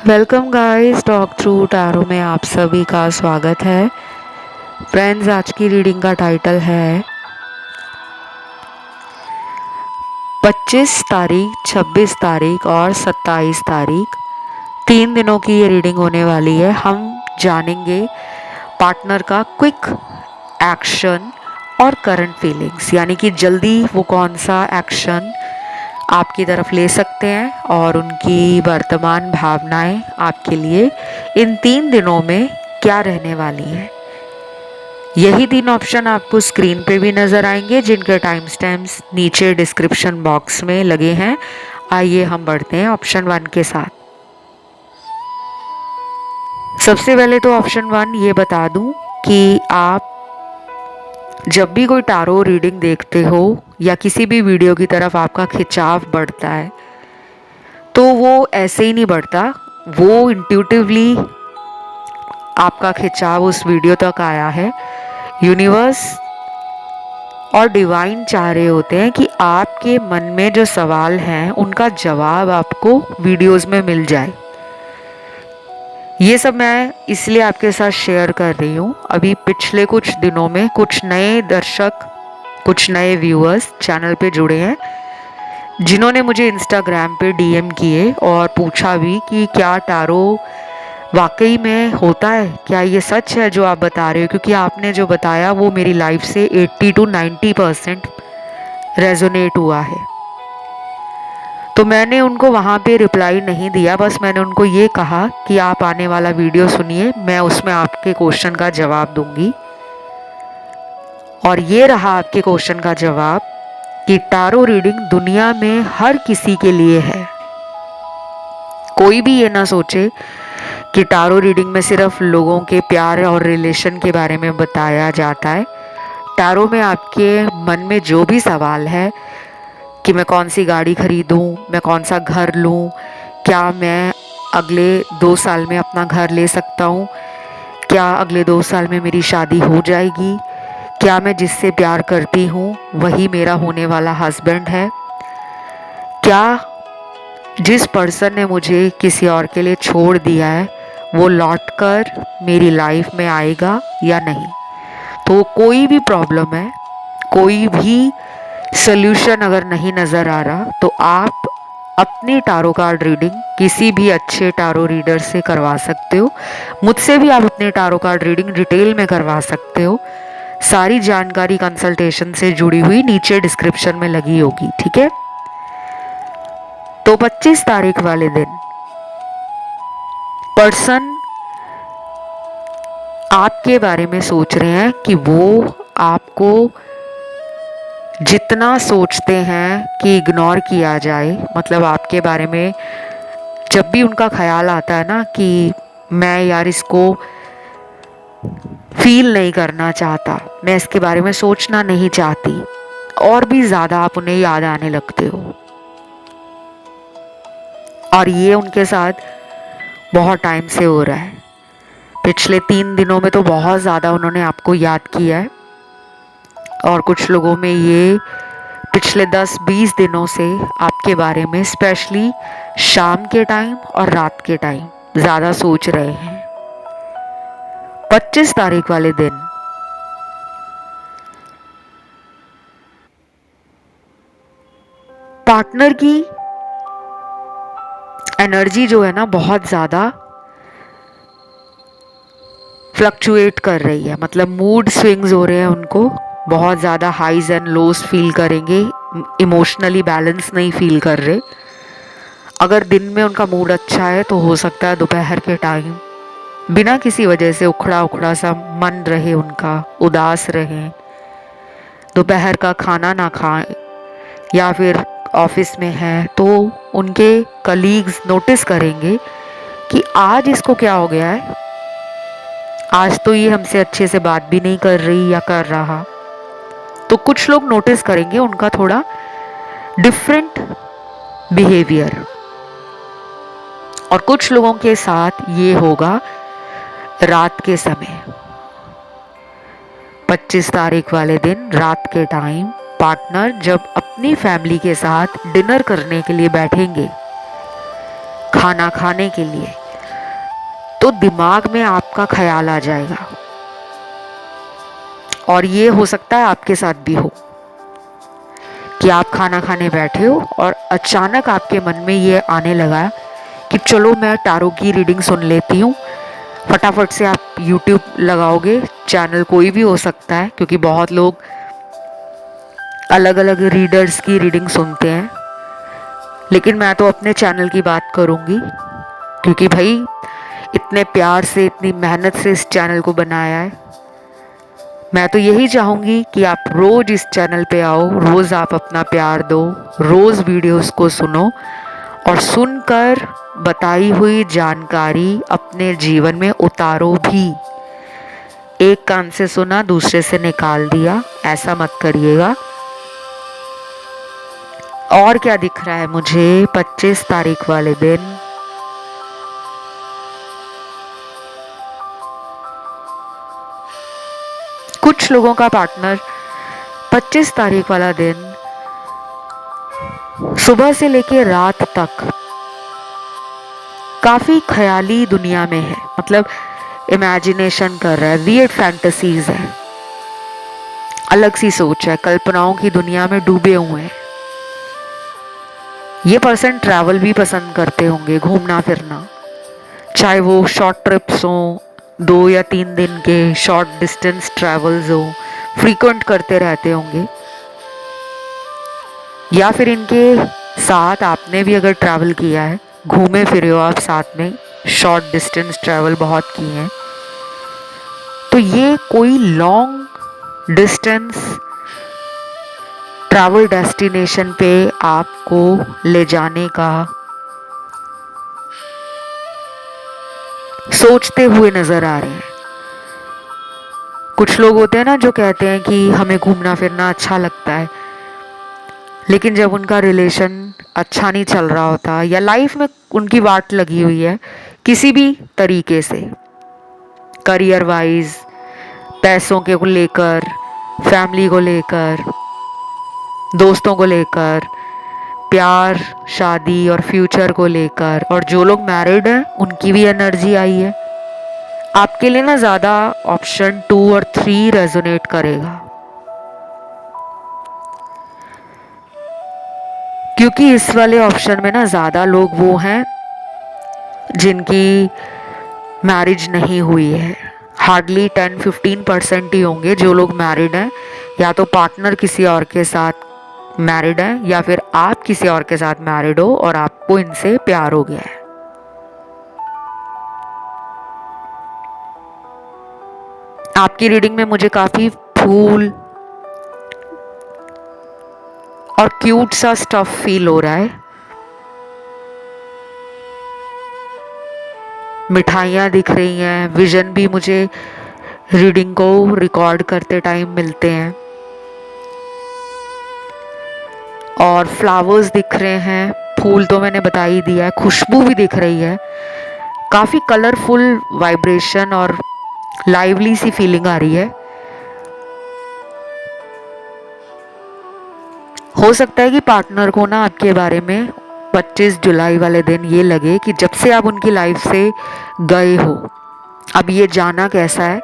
Welcome guys, talk through tarot में आप सभी का स्वागत है। फ्रेंड्स, आज की रीडिंग का टाइटल है 25 तारीख, 26 तारीख और 27 तारीख। 3 दिनों की ये रीडिंग होने वाली है। हम जानेंगे पार्टनर का क्विक एक्शन और करंट फीलिंग्स, यानी कि जल्दी वो कौन सा एक्शन आपकी तरफ ले सकते हैं और उनकी वर्तमान भावनाएं आपके लिए इन 3 दिनों में क्या रहने वाली हैं। यही 3 ऑप्शन आपको स्क्रीन पे भी नज़र आएंगे, जिनके टाइम स्टैम्प्स नीचे डिस्क्रिप्शन बॉक्स में लगे हैं। आइए हम बढ़ते हैं ऑप्शन 1 के साथ। सबसे पहले तो ऑप्शन 1 ये बता दूं कि आप जब भी कोई टारो रीडिंग देखते हो या किसी भी वीडियो की तरफ आपका खिंचाव बढ़ता है, तो वो ऐसे ही नहीं बढ़ता। वो इंट्यूटिवली आपका खिंचाव उस वीडियो तक आया है। यूनिवर्स और डिवाइन चाह रहे होते हैं कि आपके मन में जो सवाल हैं उनका जवाब आपको वीडियोस में मिल जाए। ये सब मैं इसलिए आपके साथ शेयर कर रही हूँ। अभी पिछले कुछ दिनों में कुछ नए दर्शक, कुछ नए व्यूअर्स चैनल पे जुड़े हैं, जिन्होंने मुझे इंस्टाग्राम पे डीएम किए और पूछा भी कि क्या टारो वाकई में होता है, क्या ये सच है जो आप बता रहे हो, क्योंकि आपने जो बताया वो मेरी लाइफ से 80 to 90% रेजोनेट हुआ है। तो मैंने उनको वहाँ पे रिप्लाई नहीं दिया, बस मैंने उनको ये कहा कि आप आने वाला वीडियो सुनिए, मैं उसमें आपके क्वेश्चन का जवाब दूंगी। और ये रहा आपके क्वेश्चन का जवाब कि टारो रीडिंग दुनिया में हर किसी के लिए है। कोई भी ये ना सोचे कि टारो रीडिंग में सिर्फ लोगों के प्यार और रिलेशन के बारे में बताया जाता है। टारो में आपके मन में जो भी सवाल है कि मैं कौन सी गाड़ी खरीदूं, मैं कौन सा घर लूं, क्या मैं अगले 2 साल में अपना घर ले सकता हूं, क्या अगले 2 साल में मेरी शादी हो जाएगी, क्या मैं जिससे प्यार करती हूँ वही मेरा होने वाला हस्बैंड है, क्या जिस पर्सन ने मुझे किसी और के लिए छोड़ दिया है वो लौटकर मेरी लाइफ में आएगा या नहीं। तो कोई भी प्रॉब्लम है, कोई भी सोल्यूशन अगर नहीं नज़र आ रहा, तो आप अपनी टारो कार्ड रीडिंग किसी भी अच्छे टारो रीडर से करवा सकते हो। मुझसे भी आप अपनी टारो कार्ड रीडिंग डिटेल में करवा सकते हो। सारी जानकारी कंसल्टेशन से जुड़ी हुई नीचे डिस्क्रिप्शन में लगी होगी, ठीक है। तो 25 तारीख वाले दिन पर्सन आपके बारे में सोच रहे हैं कि वो आपको जितना सोचते हैं कि इग्नोर किया जाए, मतलब आपके बारे में जब भी उनका ख्याल आता है ना कि मैं यार इसको फील नहीं करना चाहता, मैं इसके बारे में सोचना नहीं चाहती, और भी ज़्यादा आप उन्हें याद आने लगते हो। और ये उनके साथ बहुत टाइम से हो रहा है। पिछले 3 दिनों में तो बहुत ज़्यादा उन्होंने आपको याद किया है। और कुछ लोगों में ये पिछले 10-20 दिनों से आपके बारे में स्पेशली शाम के टाइम और रात के टाइम ज़्यादा सोच रहे हैं। 25 तारीख वाले दिन पार्टनर की एनर्जी जो है ना बहुत ज़्यादा फ्लक्चुएट कर रही है, मतलब मूड स्विंग्स हो रहे हैं उनको। बहुत ज़्यादा हाइज एंड लोज फील करेंगे, इमोशनली बैलेंस नहीं फील कर रहे। अगर दिन में उनका मूड अच्छा है तो हो सकता है दोपहर के टाइम बिना किसी वजह से उखड़ा उखड़ा सा मन रहे उनका, उदास रहे, दोपहर का खाना ना खाएं, या फिर ऑफिस में है तो उनके कलीग्स नोटिस करेंगे कि आज इसको क्या हो गया है, आज तो ये हमसे अच्छे से बात भी नहीं कर रही या कर रहा। तो कुछ लोग नोटिस करेंगे उनका थोड़ा डिफरेंट बिहेवियर। और कुछ लोगों के साथ ये होगा रात के समय। 25 तारीख वाले दिन रात के टाइम पार्टनर जब अपनी फैमिली के साथ डिनर करने के लिए बैठेंगे, खाना खाने के लिए, तो दिमाग में आपका ख्याल आ जाएगा। और ये हो सकता है आपके साथ भी हो कि आप खाना खाने बैठे हो और अचानक आपके मन में ये आने लगा कि चलो मैं टारो की रीडिंग सुन लेती हूँ। फटाफट से आप YouTube लगाओगे, चैनल कोई भी हो सकता है क्योंकि बहुत लोग अलग अलग रीडर्स की रीडिंग सुनते हैं, लेकिन मैं तो अपने चैनल की बात करूँगी क्योंकि भाई इतने प्यार से, इतनी मेहनत से इस चैनल को बनाया है। मैं तो यही चाहूँगी कि आप रोज़ इस चैनल पे आओ, रोज़ आप अपना प्यार दो, रोज़ वीडियोस को सुनो और सुनकर बताई हुई जानकारी अपने जीवन में उतारो भी। एक कान से सुना दूसरे से निकाल दिया, ऐसा मत करिएगा। और क्या दिख रहा है मुझे 25 तारीख वाले दिन? कुछ लोगों का पार्टनर 25 तारीख वाला दिन सुबह से लेके रात तक काफी ख्याली दुनिया में है, मतलब इमेजिनेशन कर रहा है, वियर्ड फैंटेसीज है, अलग सी सोच है, कल्पनाओं की दुनिया में डूबे हुए हैं। ये पर्सन ट्रैवल भी पसंद करते होंगे, घूमना फिरना, चाहे वो शॉर्ट ट्रिप्स हो, 2 या 3 दिन के शॉर्ट डिस्टेंस ट्रैवल्स हो, फ्रीक्वेंट करते रहते होंगे। या फिर इनके साथ आपने भी अगर ट्रैवल किया है, घूमे फिरे हो आप साथ में, शॉर्ट डिस्टेंस ट्रैवल बहुत किए हैं, तो ये कोई लॉन्ग डिस्टेंस ट्रैवल डेस्टिनेशन पे आपको ले जाने का सोचते हुए नजर आ रहे हैं। कुछ लोग होते हैं ना जो कहते हैं कि हमें घूमना फिरना अच्छा लगता है, लेकिन जब उनका रिलेशन अच्छा नहीं चल रहा होता या लाइफ में उनकी वाट लगी हुई है किसी भी तरीके से, करियर वाइज, पैसों के को लेकर, फैमिली को लेकर, दोस्तों को लेकर, प्यार, शादी और फ्यूचर को लेकर, और जो लोग मैरिड हैं उनकी भी एनर्जी आई है, आपके लिए ना ज़्यादा ऑप्शन 2 और 3 रेजोनेट करेगा। क्योंकि इस वाले ऑप्शन में ना ज़्यादा लोग वो हैं जिनकी मैरिज नहीं हुई है। हार्डली 10-15% ही होंगे जो लोग मैरिड हैं, या तो पार्टनर किसी और के साथ मैरिड है या फिर आप किसी और के साथ मैरिड हो और आपको इनसे प्यार हो गया है। आपकी रीडिंग में मुझे काफी फूल और क्यूट सा स्टफ फील हो रहा है। मिठाइयाँ दिख रही हैं, विजन भी मुझे रीडिंग को रिकॉर्ड करते टाइम मिलते हैं, और फ्लावर्स दिख रहे हैं, फूल तो मैंने बता ही दिया है, खुशबू भी दिख रही है, काफ़ी कलरफुल वाइब्रेशन और लाइवली सी फीलिंग आ रही है। हो सकता है कि पार्टनर को ना आपके बारे में 25 जुलाई वाले दिन ये लगे कि जब से आप उनकी लाइफ से गए हो, अब ये जाना कैसा है,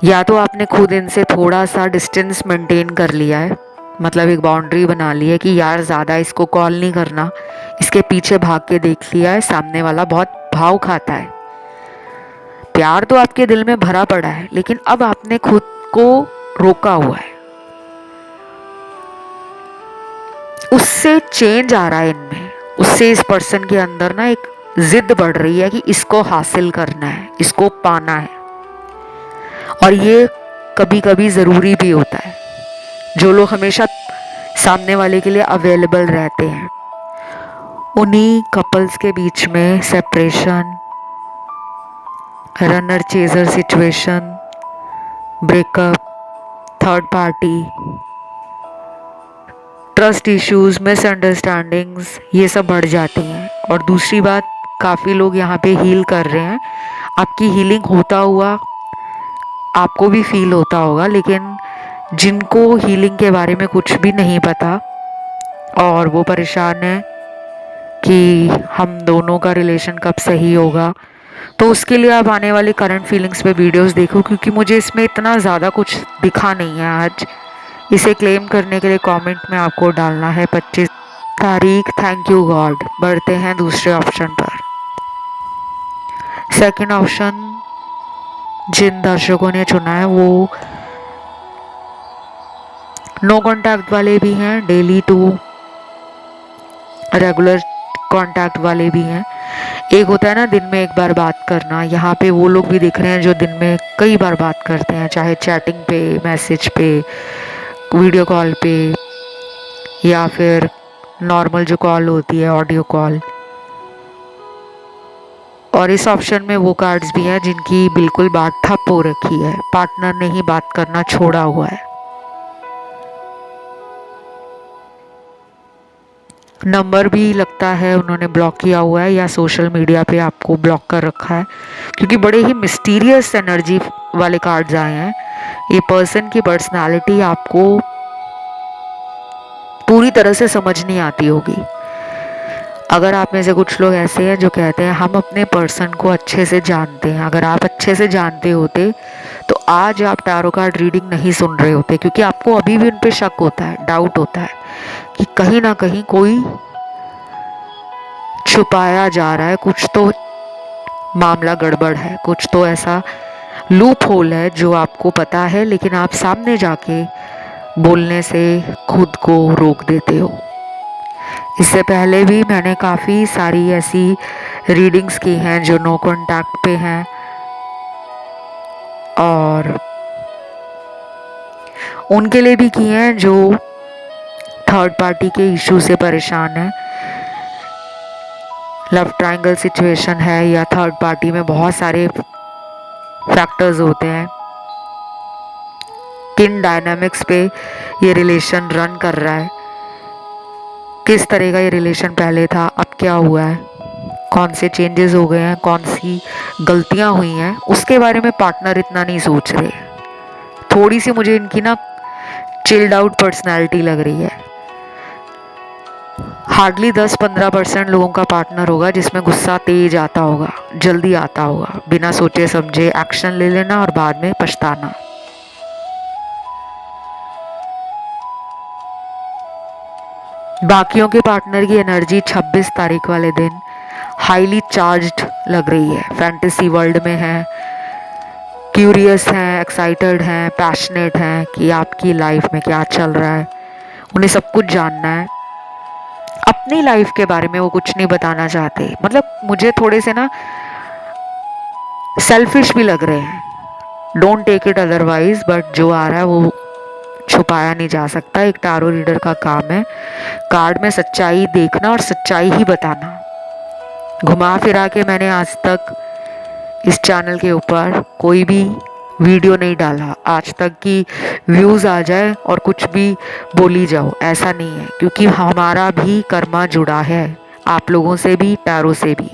या तो आपने खुद इनसे थोड़ा सा डिस्टेंस मेंटेन कर लिया है, मतलब एक बाउंड्री बना ली है कि यार ज़्यादा इसको कॉल नहीं करना, इसके पीछे भाग के देख लिया है, सामने वाला बहुत भाव खाता है। प्यार तो आपके दिल में भरा पड़ा है, लेकिन अब आपने खुद को रोका हुआ है, उससे चेंज आ रहा है इनमें, उससे इस पर्सन के अंदर ना एक जिद बढ़ रही है कि इसको हासिल करना है, इसको पाना है, और ये कभी कभी ज़रूरी भी होता है। जो लोग हमेशा सामने वाले के लिए अवेलेबल रहते हैं, उन्हीं कपल्स के बीच में separation, runner chaser situation, breakup, third party, trust issues, misunderstandings, ये सब बढ़ जाती हैं। और दूसरी बात, काफ़ी लोग यहाँ पे हील कर रहे हैं, आपकी हीलिंग होता हुआ आपको भी फील होता होगा, लेकिन जिनको हीलिंग के बारे में कुछ भी नहीं पता और वो परेशान है कि हम दोनों का रिलेशन कब सही होगा, तो उसके लिए आप आने वाले करंट फीलिंग्स पे वीडियोस देखो, क्योंकि मुझे इसमें इतना ज़्यादा कुछ दिखा नहीं है आज। इसे क्लेम करने के लिए कमेंट में आपको डालना है 25 तारीख। Thank you God. बढ़ते हैं दूसरे ऑप्शन पर। सेकंड ऑप्शन जिन दर्शकों ने चुना है वो नो कांटेक्ट वाले भी हैं, डेली टू रेगुलर कांटेक्ट वाले भी हैं। एक होता है ना दिन में एक बार बात करना, यहाँ पे वो लोग भी दिख रहे हैं जो दिन में कई बार बात करते हैं, चाहे चैटिंग पे, मैसेज पे, वीडियो कॉल पे, या फिर नॉर्मल जो कॉल होती है ऑडियो कॉल। और इस ऑप्शन में वो कार्ड्स भी हैं जिनकी बिल्कुल बात ठप हो रखी है, पार्टनर ने ही बात करना छोड़ा हुआ है। नंबर भी लगता है उन्होंने ब्लॉक किया हुआ है या सोशल मीडिया पे आपको ब्लॉक कर रखा है, क्योंकि बड़े ही मिस्टीरियस एनर्जी वाले कार्ड्स आए हैं। ये पर्सन की पर्सनालिटी आपको पूरी तरह से समझ नहीं आती होगी। अगर आप में से कुछ लोग ऐसे हैं जो कहते हैं हम अपने पर्सन को अच्छे से जानते हैं, अगर आप अच्छे से जानते होते तो आज आप टैरो कार्ड रीडिंग नहीं सुन रहे होते, क्योंकि आपको अभी भी उन पे शक होता है, डाउट होता है कि कहीं ना कहीं कोई छुपाया जा रहा है, कुछ तो मामला गड़बड़ है, कुछ तो ऐसा लूप होल है जो आपको पता है लेकिन आप सामने जाके बोलने से खुद को रोक देते हो। इससे पहले भी मैंने काफ़ी सारी ऐसी रीडिंग्स की हैं जो नो कांटेक्ट पे हैं और उनके लिए भी की हैं जो थर्ड पार्टी के इशू से परेशान है, लव ट्रायंगल सिचुएशन है, या थर्ड पार्टी में बहुत सारे फैक्टर्स होते हैं, किन डायनामिक्स पे ये रिलेशन रन कर रहा है, किस तरह का ये रिलेशन पहले था, अब क्या हुआ है, कौन से चेंजेस हो गए हैं, कौन सी गलतियां हुई हैं, उसके बारे में पार्टनर इतना नहीं सोच रहे। थोड़ी सी मुझे इनकी ना चिल्ड आउट पर्सनैलिटी लग रही है। हार्डली 10-15% लोगों का पार्टनर होगा जिसमें गुस्सा तेज आता होगा, जल्दी आता होगा, बिना सोचे समझे एक्शन ले लेना और बाद में पछताना। बाकियों के पार्टनर की एनर्जी 26 तारीख वाले दिन हाईली चार्ज्ड लग रही है, फैंटेसी वर्ल्ड में है, क्यूरियस हैं, एक्साइटेड हैं, पैशनेट हैं कि आपकी लाइफ में क्या चल रहा है, उन्हें सब कुछ जानना है। अपनी लाइफ के बारे में वो कुछ नहीं बताना चाहते, मतलब मुझे थोड़े से ना सेल्फिश भी लग रहे हैं। Don't take it otherwise, but जो आ रहा है वो छुपाया नहीं जा सकता। एक टारो रीडर का काम है कार्ड में सच्चाई देखना और सच्चाई ही बताना। घुमा फिरा के मैंने आज तक इस चैनल के ऊपर कोई भी वीडियो नहीं डाला आज तक कि व्यूज़ आ जाए और कुछ भी बोली जाओ, ऐसा नहीं है, क्योंकि हमारा भी कर्मा जुड़ा है, आप लोगों से भी, टैरो से भी।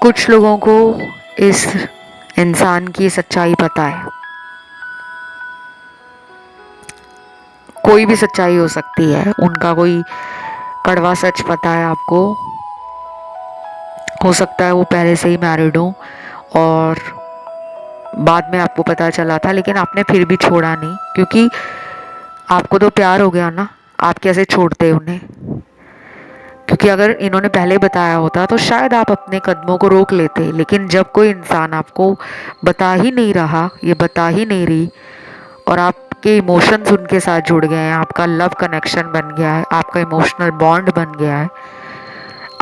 कुछ लोगों को इस इंसान की सच्चाई पता है, कोई भी सच्चाई हो सकती है, उनका कोई कड़वा सच पता है आपको। हो सकता है वो पहले से ही मैरिड हो और बाद में आपको पता चला था, लेकिन आपने फिर भी छोड़ा नहीं, क्योंकि आपको तो प्यार हो गया ना, आप कैसे छोड़ते उन्हें। क्योंकि अगर इन्होंने पहले बताया होता तो शायद आप अपने कदमों को रोक लेते, लेकिन जब कोई इंसान आपको बता ही नहीं रहा, ये बता ही नहीं रही, और आपके इमोशंस उनके साथ जुड़ गए हैं, आपका लव कनेक्शन बन गया है, आपका इमोशनल बॉन्ड बन गया है,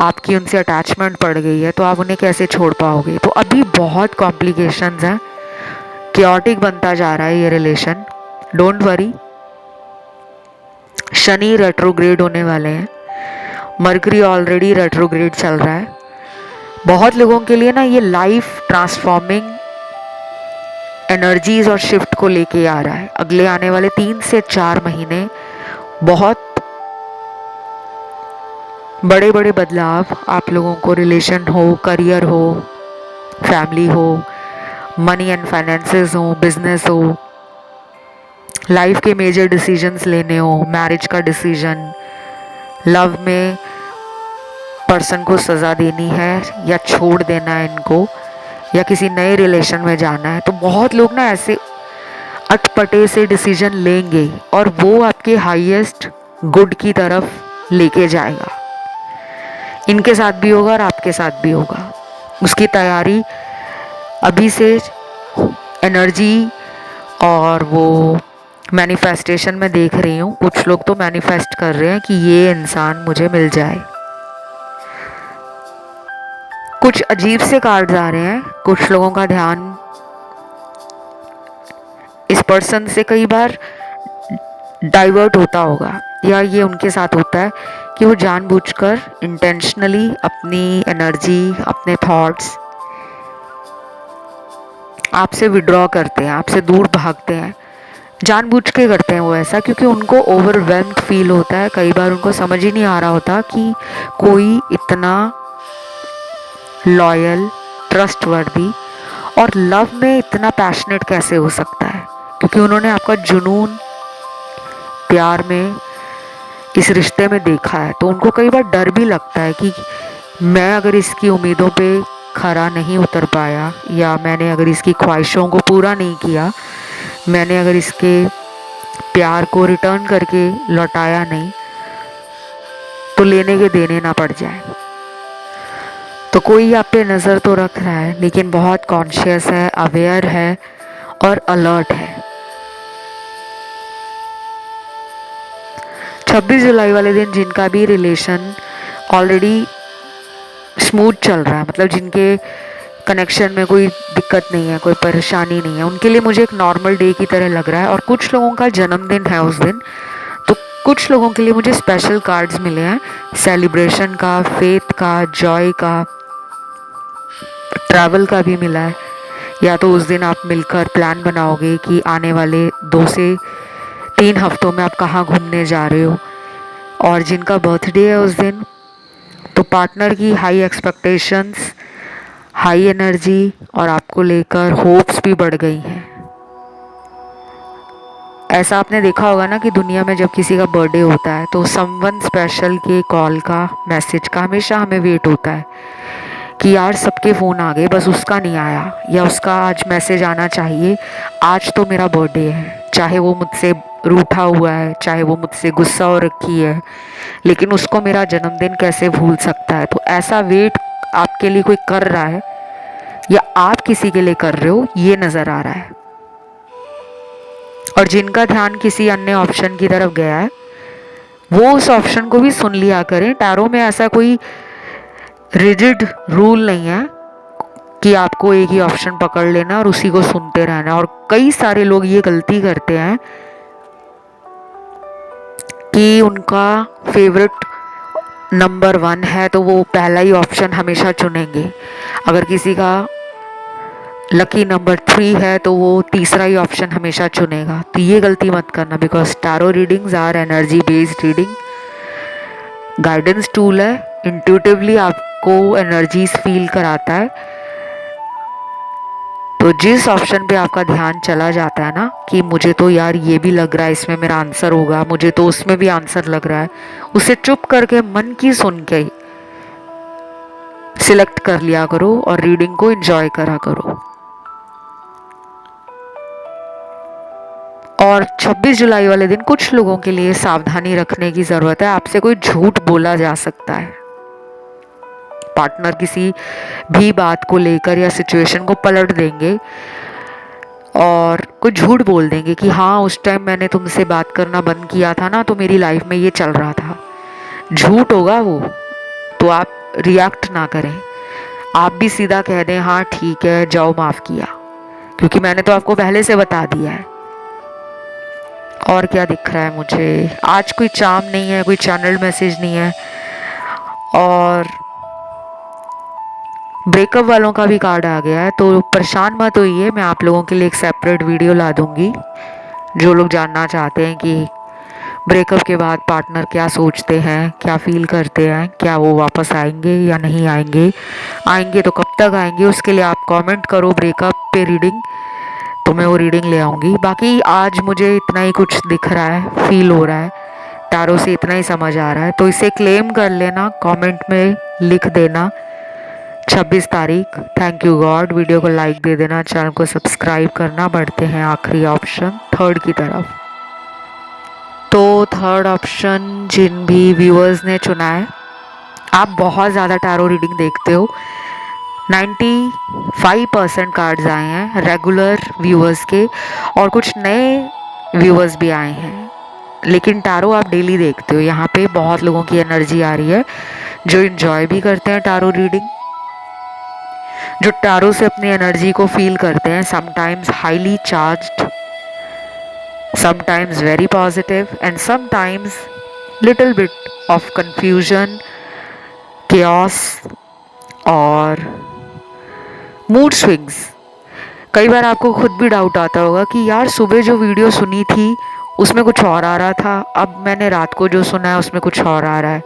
आपकी उनसे अटैचमेंट पड़ गई है, तो आप उन्हें कैसे छोड़ पाओगे। तो अभी बहुत कॉम्प्लिकेशंस हैं, क्योटिक बनता जा रहा है ये relation. Don't worry, Shani retrograde होने वाले हैं, मरकरी ऑलरेडी रेट्रोग्रेड चल रहा है। बहुत लोगों के लिए ना ये लाइफ ट्रांसफॉर्मिंग एनर्जीज और शिफ्ट को लेके आ रहा है। अगले आने वाले 3 से 4 महीने बहुत बड़े बड़े बदलाव आप लोगों को, रिलेशन हो, करियर हो, फैमिली हो, मनी एंड फाइनेंसेस हो, बिजनेस हो, लाइफ के मेजर डिसीजंस लेने हो, मैरिज का डिसीजन, लव में पर्सन को सज़ा देनी है या छोड़ देना है इनको, या किसी नए रिलेशन में जाना है। तो बहुत लोग ना ऐसे अटपटे से डिसीजन लेंगे और वो आपके हाईएस्ट गुड की तरफ लेके जाएगा। इनके साथ भी होगा और आपके साथ भी होगा। उसकी तैयारी अभी से एनर्जी और वो मैनिफेस्टेशन में देख रही हूँ। कुछ लोग तो मैनिफेस्ट कर रहे हैं कि ये इंसान मुझे मिल जाए। कुछ अजीब से कार्ड्स आ रहे हैं। कुछ लोगों का ध्यान इस पर्सन से कई बार डाइवर्ट होता होगा, या ये उनके साथ होता है कि वो जानबूझकर इंटेंशनली अपनी एनर्जी, अपने थॉट्स आपसे विड्रॉ करते हैं, आपसे दूर भागते हैं। जानबूझ के करते हैं वो ऐसा, क्योंकि उनको ओवरवेल्म्ड फील होता है। कई बार उनको समझ ही नहीं आ रहा होता कि कोई इतना लॉयल, ट्रस्टवर्दी और लव में इतना पैशनेट कैसे हो सकता है, क्योंकि उन्होंने आपका जुनून प्यार में, इस रिश्ते में देखा है। तो उनको कई बार डर भी लगता है कि मैं अगर इसकी उम्मीदों पे खरा नहीं उतर पाया, या मैंने अगर इसकी ख्वाहिशों को पूरा नहीं किया, मैंने अगर इसके प्यार को रिटर्न करके लौटाया नहीं, तो लेने के देने ना पड़ जाए। तो कोई आप पे नज़र तो रख रहा है, लेकिन बहुत कॉन्शियस है, अवेयर है और अलर्ट है। 26 जुलाई वाले दिन जिनका भी रिलेशन ऑलरेडी स्मूथ चल रहा है, मतलब जिनके कनेक्शन में कोई दिक्कत नहीं है, कोई परेशानी नहीं है, उनके लिए मुझे एक नॉर्मल डे की तरह लग रहा है। और कुछ लोगों का जन्मदिन है उस दिन, तो कुछ लोगों के लिए मुझे स्पेशल कार्ड्स मिले हैं, सेलिब्रेशन का, फेथ का, जॉय का, ट्रैवल का भी मिला है। या तो उस दिन आप मिलकर प्लान बनाओगे कि आने वाले 2 से 3 हफ्तों में आप कहाँ घूमने जा रहे हो। और जिनका बर्थडे है उस दिन, तो पार्टनर की हाई एक्सपेक्टेशंस, हाई एनर्जी और आपको लेकर होप्स भी बढ़ गई हैं। ऐसा आपने देखा होगा ना कि दुनिया में जब किसी का बर्थडे होता है तो समवन स्पेशल के कॉल का, मैसेज का हमेशा हमें वेट होता है कि यार सबके फ़ोन आ गए, बस उसका नहीं आया, या उसका आज मैसेज आना चाहिए, आज तो मेरा बर्थडे है। चाहे वो मुझसे रूठा हुआ है, चाहे वो मुझसे गुस्सा हो रखी है, लेकिन उसको मेरा जन्मदिन कैसे भूल सकता है। तो ऐसा वेट आपके लिए कोई कर रहा है, या आप किसी के लिए कर रहे हो, ये नज़र आ रहा है। और जिनका ध्यान किसी अन्य ऑप्शन की तरफ गया है, वो उस ऑप्शन को भी सुन लिया करें। टैरो में ऐसा कोई रिजिड रूल नहीं है कि आपको एक ही ऑप्शन पकड़ लेना और उसी को सुनते रहना। और कई सारे लोग ये गलती करते हैं कि उनका फेवरेट नंबर 1 है तो वो पहला ही ऑप्शन हमेशा चुनेंगे। अगर किसी का लकी नंबर 3 है तो वो तीसरा ही ऑप्शन हमेशा चुनेगा। तो ये गलती मत करना, because tarot readings are energy based reading, guidance tool है। इंट्यूटिवली आपको एनर्जीज फील कराता है। तो जिस ऑप्शन पे आपका ध्यान चला जाता है ना कि मुझे तो यार ये भी लग रहा है इसमें मेरा आंसर होगा, मुझे तो उसमें भी आंसर लग रहा है, उसे चुप करके मन की सुन के सिलेक्ट कर लिया करो और रीडिंग को एंजॉय करा करो। और 26 जुलाई वाले दिन कुछ लोगों के लिए सावधानी रखने की ज़रूरत है। आपसे कोई झूठ बोला जा सकता है। पार्टनर किसी भी बात को लेकर या सिचुएशन को पलट देंगे और कुछ झूठ बोल देंगे कि हाँ उस टाइम मैंने तुमसे बात करना बंद किया था ना, तो मेरी लाइफ में ये चल रहा था। झूठ होगा वो, तो आप रिएक्ट ना करें। आप भी सीधा कह दें हाँ ठीक है, जाओ माफ़ किया, क्योंकि मैंने तो आपको पहले से बता दिया है। और क्या दिख रहा है मुझे, आज कोई चार्म नहीं है, कोई चैनल मैसेज नहीं है। और ब्रेकअप वालों का भी कार्ड आ गया है, तो परेशान मत होइए। मैं आप लोगों के लिए एक सेपरेट वीडियो ला दूंगी। जो लोग जानना चाहते हैं कि ब्रेकअप के बाद पार्टनर क्या सोचते हैं, क्या फील करते हैं, क्या वो वापस आएंगे या नहीं आएंगे, आएंगे तो कब तक आएंगे, उसके लिए आप कमेंट करो ब्रेकअप पे रीडिंग, तो मैं वो रीडिंग ले आऊँगी। बाकी आज मुझे इतना ही कुछ दिख रहा है, फील हो रहा है, टैरो से इतना ही समझ आ रहा है। तो इसे क्लेम कर लेना, कमेंट में लिख देना 26 तारीख। Thank you God. वीडियो को लाइक दे देना, चैनल को सब्सक्राइब करना। बढ़ते हैं आखिरी ऑप्शन थर्ड की तरफ। तो थर्ड ऑप्शन जिन भी व्यूअर्स ने चुना है, आप बहुत ज़्यादा टैरो रीडिंग देखते हो। 95% कार्ड्स आए हैं रेगुलर व्यूअर्स के, और कुछ नए व्यूअर्स भी आए हैं, लेकिन टैरो आप डेली देखते हो। यहाँ पे बहुत लोगों की एनर्जी आ रही है जो इन्जॉय भी करते हैं टैरो रीडिंग, जो टैरो से अपनी एनर्जी को फील करते हैं। Sometimes highly charged, sometimes very positive, and sometimes little bit of confusion, chaos और मूड स्विंग्स। कई बार आपको खुद भी डाउट आता होगा कि यार सुबह जो वीडियो सुनी थी उसमें कुछ और आ रहा था, अब मैंने रात को जो सुना है उसमें कुछ और आ रहा है।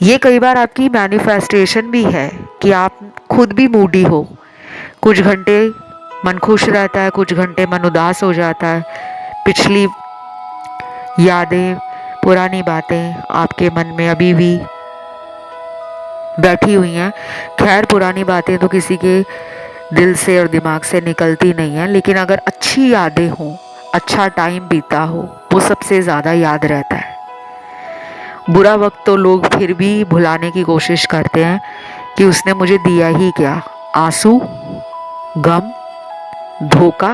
ये कई बार आपकी मैनिफेस्टेशन भी है कि आप खुद भी मूडी हो। कुछ घंटे मन खुश रहता है, कुछ घंटे मन उदास हो जाता है। पिछली यादें, पुरानी बातें आपके मन में अभी भी बैठी हुई हैं। खैर, पुरानी बातें तो किसी के दिल से और दिमाग से निकलती नहीं हैं, लेकिन अगर अच्छी यादें हों, अच्छा टाइम बीता हो, वो सबसे ज़्यादा याद रहता है। बुरा वक्त तो लोग फिर भी भुलाने की कोशिश करते हैं कि उसने मुझे दिया ही क्या, आंसू, गम, धोखा,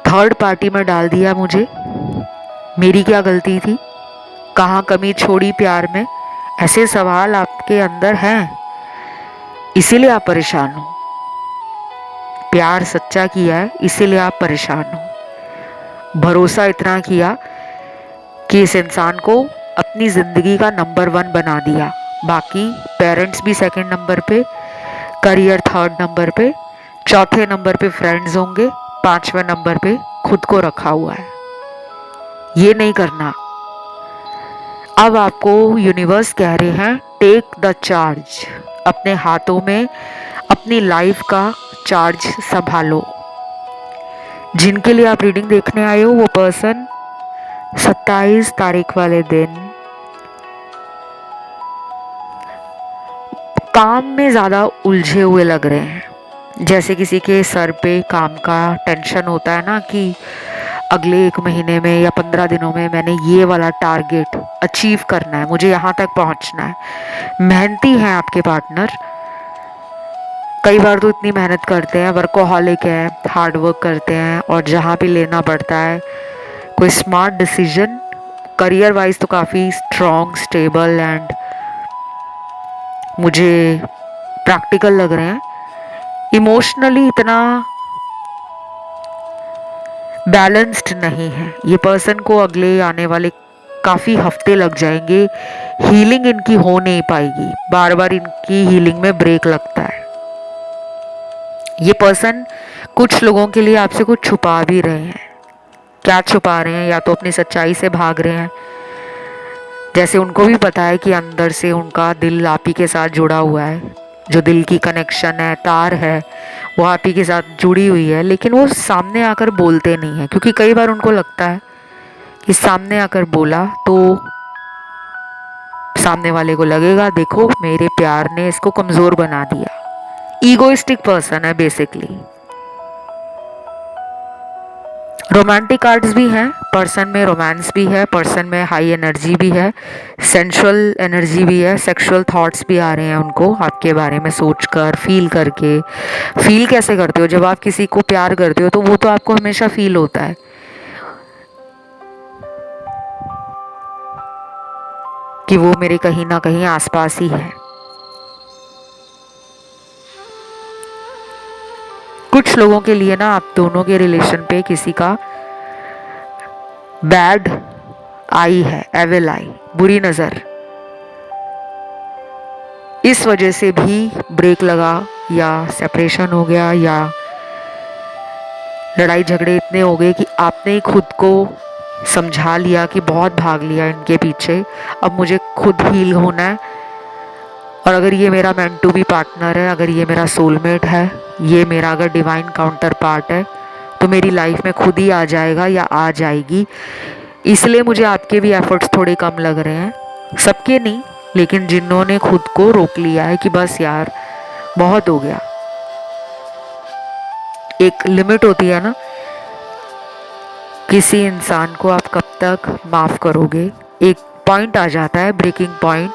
थर्ड पार्टी में डाल दिया मुझे, मेरी क्या गलती थी, कहाँ कमी छोड़ी प्यार में। ऐसे सवाल आपके अंदर हैं, इसीलिए आप परेशान हो। प्यार सच्चा किया है, इसीलिए आप परेशान हो। भरोसा इतना किया कि इस इंसान को अपनी ज़िंदगी का नंबर 1 बना दिया। बाकी पेरेंट्स भी सेकंड नंबर पे, करियर थर्ड नंबर पे, चौथे नंबर पे फ्रेंड्स होंगे, 5वें नंबर पे खुद को रखा हुआ है। ये नहीं करना। अब आपको यूनिवर्स कह रहे हैं टेक द चार्ज। अपने हाथों में अपनी लाइफ का चार्ज संभालो। जिनके लिए आप रीडिंग देखने आए हो वो पर्सन 27 तारीख वाले दिन काम में ज़्यादा उलझे हुए लग रहे हैं। जैसे किसी के सर पे काम का टेंशन होता है ना कि अगले 1 महीने में या 15 दिनों में मैंने ये वाला टारगेट अचीव करना है, मुझे यहाँ तक पहुँचना है। मेहनती हैं आपके पार्टनर, कई बार तो इतनी मेहनत करते हैं, वर्कोहॉलिक है, हार्ड वर्क करते हैं, और जहाँ भी लेना पड़ता है कोई स्मार्ट डिसीजन, करियर वाइज तो काफ़ी स्ट्रॉन्ग, स्टेबल एंड मुझे प्रैक्टिकल लग रहे हैं। इमोशनली इतना बैलेंस्ड नहीं है। ये पर्सन को अगले आने वाले काफ़ी हफ्ते लग जाएंगे, हीलिंग इनकी हो नहीं पाएगी, बार बार इनकी हीलिंग में ब्रेक लगता है। ये पर्सन कुछ लोगों के लिए आपसे कुछ छुपा भी रहे हैं। क्या छुपा रहे हैं? या तो अपनी सच्चाई से भाग रहे हैं, जैसे उनको भी पता है कि अंदर से उनका दिल आप ही के साथ जुड़ा हुआ है, जो दिल की कनेक्शन है, तार है, वो आप ही के साथ जुड़ी हुई है, लेकिन वो सामने आकर बोलते नहीं है, क्योंकि कई बार उनको लगता है कि सामने आकर बोला तो सामने वाले को लगेगा देखो मेरे प्यार ने इसको कमज़ोर बना दिया। ईगोइस्टिक पर्सन है बेसिकली। रोमांटिक कार्ड्स भी हैं, पर्सन में रोमांस भी है, पर्सन में हाई एनर्जी भी है, सेंसुअल एनर्जी भी है, सेक्सुअल थॉट्स भी आ रहे हैं उनको आपके बारे में सोचकर, फील करके। फील कैसे करते हो? जब आप किसी को प्यार करते हो तो वो तो आपको हमेशा फील होता है कि वो मेरे कहीं ना कहीं आसपास ही है। कुछ लोगों के लिए ना आप दोनों के रिलेशन पे किसी का बैड आई है, एविल आई, बुरी नज़र, इस वजह से भी ब्रेक लगा या सेपरेशन हो गया या लड़ाई झगड़े इतने हो गए कि आपने ही खुद को समझा लिया कि बहुत भाग लिया इनके पीछे, अब मुझे खुद हील होना है। और अगर ये मेरा मेंट टू बी पार्टनर है, अगर ये मेरा सोलमेट है, ये मेरा अगर डिवाइन काउंटर पार्ट है, तो मेरी लाइफ में खुद ही आ जाएगा या आ जाएगी। इसलिए मुझे आपके भी एफर्ट्स थोड़े कम लग रहे हैं, सबके नहीं, लेकिन जिन्होंने खुद को रोक लिया है कि बस यार बहुत हो गया। एक लिमिट होती है ना, किसी इंसान को आप कब तक माफ़ करोगे। एक पॉइंट आ जाता है, ब्रेकिंग पॉइंट,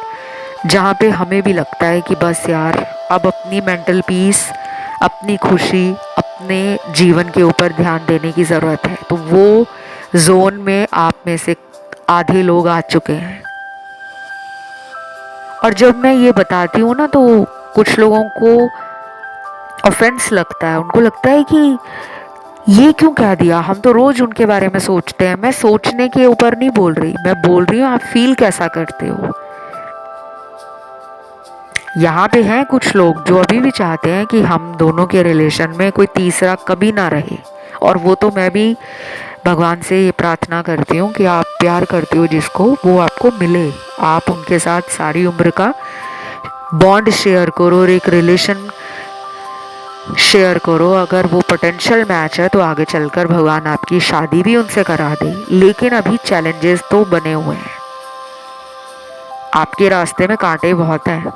जहाँ पे हमें भी लगता है कि बस यार अब अपनी मेंटल पीस, अपनी खुशी, अपने जीवन के ऊपर ध्यान देने की ज़रूरत है। तो वो जोन में आप में से आधे लोग आ चुके हैं। और जब मैं ये बताती हूँ ना, तो कुछ लोगों को ऑफेंस लगता है। उनको लगता है कि ये क्यों कह दिया, हम तो रोज उनके बारे में सोचते हैं। मैं सोचने के ऊपर नहीं बोल रही, मैं बोल रही हूँ आप फील कैसा करते हो। यहाँ पे हैं कुछ लोग जो अभी भी चाहते हैं कि हम दोनों के रिलेशन में कोई तीसरा कभी ना रहे। और वो तो मैं भी भगवान से ये प्रार्थना करती हूँ कि आप प्यार करते हो जिसको, वो आपको मिले। आप उनके साथ सारी उम्र का बॉन्ड शेयर करो और एक रिलेशन शेयर करो। अगर वो पोटेंशियल मैच है तो आगे चलकर भगवान आपकी शादी भी उनसे करा दे। लेकिन अभी चैलेंजेस तो बने हुए हैं, आपके रास्ते में कांटे बहुत हैं।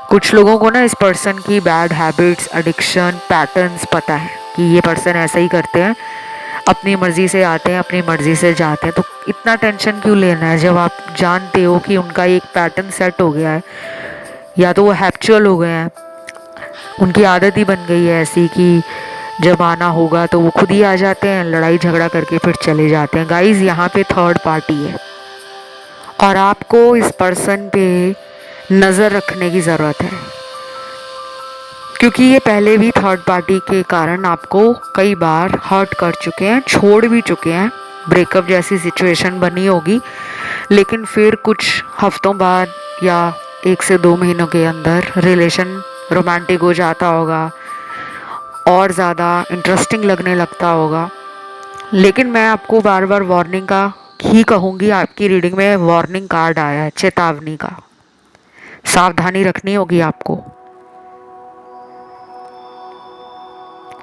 कुछ लोगों को ना इस पर्सन की बैड हैबिट्स, एडिक्शन, पैटर्न्स पता है कि ये पर्सन ऐसा ही करते हैं, अपनी मर्जी से आते हैं, अपनी मर्जी से जाते हैं। तो इतना टेंशन क्यों लेना है जब आप जानते हो कि उनका एक पैटर्न सेट हो गया है, या तो वो हैप्चुअल हो गए हैं, उनकी आदत ही बन गई है ऐसी कि जब आना होगा तो वो खुद ही आ जाते हैं, लड़ाई झगड़ा करके फिर चले जाते हैं। गाइस, यहाँ पे थर्ड पार्टी है और आपको इस पर्सन पे नज़र रखने की ज़रूरत है, क्योंकि ये पहले भी थर्ड पार्टी के कारण आपको कई बार हर्ट कर चुके हैं, छोड़ भी चुके हैं। ब्रेकअप जैसी सिचुएशन बनी होगी, लेकिन फिर कुछ हफ्तों बाद या 1 से 2 महीनों के अंदर रिलेशन रोमांटिक हो जाता होगा और ज़्यादा इंटरेस्टिंग लगने लगता होगा। लेकिन मैं आपको बार बार वार्निंग का ही कहूँगी, आपकी रीडिंग में वार्निंग कार्ड आया है, चेतावनी का। सावधानी रखनी होगी आपको।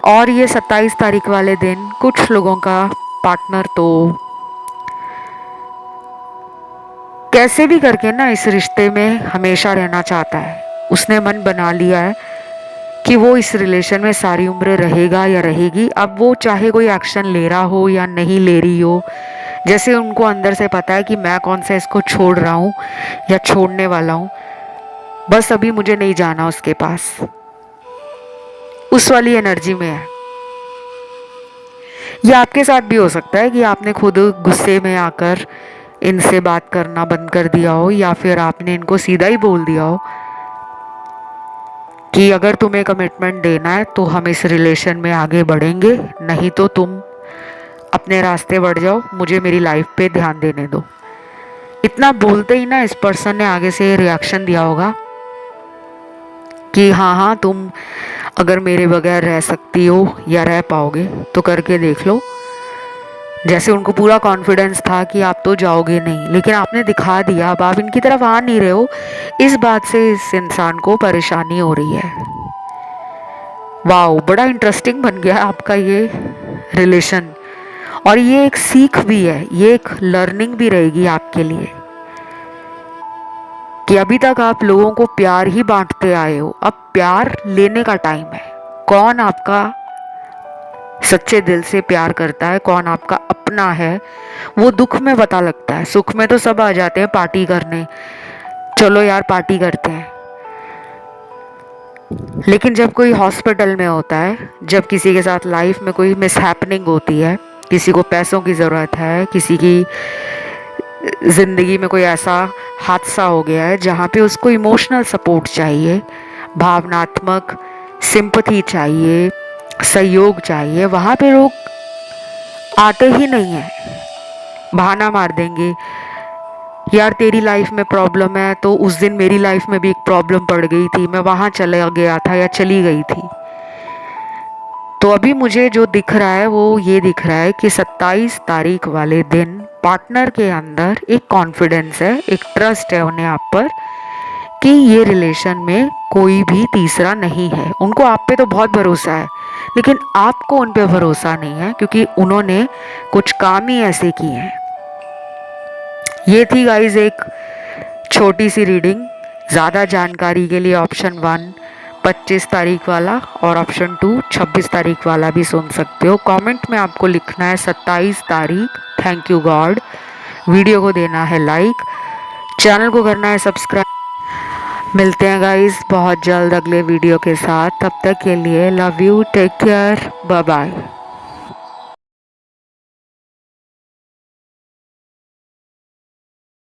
और ये 27 तारीख वाले दिन कुछ लोगों का पार्टनर तो कैसे भी करके ना इस रिश्ते में हमेशा रहना चाहता है। उसने मन बना लिया है कि वो इस रिलेशन में सारी उम्र रहेगा या रहेगी। अब वो चाहे कोई एक्शन ले रहा हो या नहीं ले रही हो, जैसे उनको अंदर से पता है कि मैं कौन सा इसको छोड़ रहा हूँ या छोड़ने वाला हूँ, बस अभी मुझे नहीं जाना उसके पास, उस वाली एनर्जी में है। ये आपके साथ भी हो सकता है कि आपने खुद गुस्से में आकर इनसे बात करना बंद कर दिया हो, या फिर आपने इनको सीधा ही बोल दिया हो कि अगर तुम्हें कमिटमेंट देना है तो हम इस रिलेशन में आगे बढ़ेंगे, नहीं तो तुम अपने रास्ते बढ़ जाओ, मुझे मेरी लाइफ पे ध्यान देने दो। इतना बोलते ही ना इस पर्सन ने आगे से रिएक्शन दिया होगा कि हाँ हाँ, तुम अगर मेरे बगैर रह सकती हो या रह पाओगे तो करके देख लो। जैसे उनको पूरा कॉन्फिडेंस था कि आप तो जाओगे नहीं, लेकिन आपने दिखा दिया, अब आप इनकी तरफ आ नहीं रहे हो। इस बात से इस इंसान को परेशानी हो रही है। वाओ, बड़ा इंटरेस्टिंग बन गया आपका ये रिलेशन। और ये एक सीख भी है, ये एक लर्निंग भी रहेगी आपके लिए कि अभी तक आप लोगों को प्यार ही बांटते आए हो, अब प्यार लेने का टाइम है। कौन आपका सच्चे दिल से प्यार करता है, कौन आपका अपना है, वो दुख में पता लगता है। सुख में तो सब आ जाते हैं पार्टी करने, चलो यार पार्टी करते हैं। लेकिन जब कोई हॉस्पिटल में होता है, जब किसी के साथ लाइफ में कोई मिसहैपनिंग होती है, किसी को पैसों की ज़रूरत है, किसी की ज़िंदगी में कोई ऐसा हादसा हो गया है जहाँ पे उसको इमोशनल सपोर्ट चाहिए, भावनात्मक सिंपैथी चाहिए, सहयोग चाहिए, वहाँ पे लोग आते ही नहीं हैं। बहाना मार देंगे, यार तेरी लाइफ में प्रॉब्लम है तो उस दिन मेरी लाइफ में भी एक प्रॉब्लम पड़ गई थी, मैं वहाँ चला गया था या चली गई थी। तो अभी मुझे जो दिख रहा है वो ये दिख रहा है कि 27 तारीख वाले दिन पार्टनर के अंदर एक कॉन्फिडेंस है, एक ट्रस्ट है उन्हें आप पर कि ये रिलेशन में कोई भी तीसरा नहीं है। उनको आप पे तो बहुत भरोसा है, लेकिन आपको उन पे भरोसा नहीं है क्योंकि उन्होंने कुछ काम ही ऐसे किए हैं। ये थी गाइज एक छोटी सी रीडिंग। ज़्यादा जानकारी के लिए ऑप्शन 1 25 तारीख वाला और ऑप्शन 2 26 तारीख वाला भी सुन सकते हो। कमेंट में आपको लिखना है 27 तारीख। Thank you God. वीडियो को देना है लाइक, चैनल को करना है सब्सक्राइब। मिलते हैं गाइस बहुत जल्द अगले वीडियो के साथ। तब तक के लिए love you, take care, bye bye.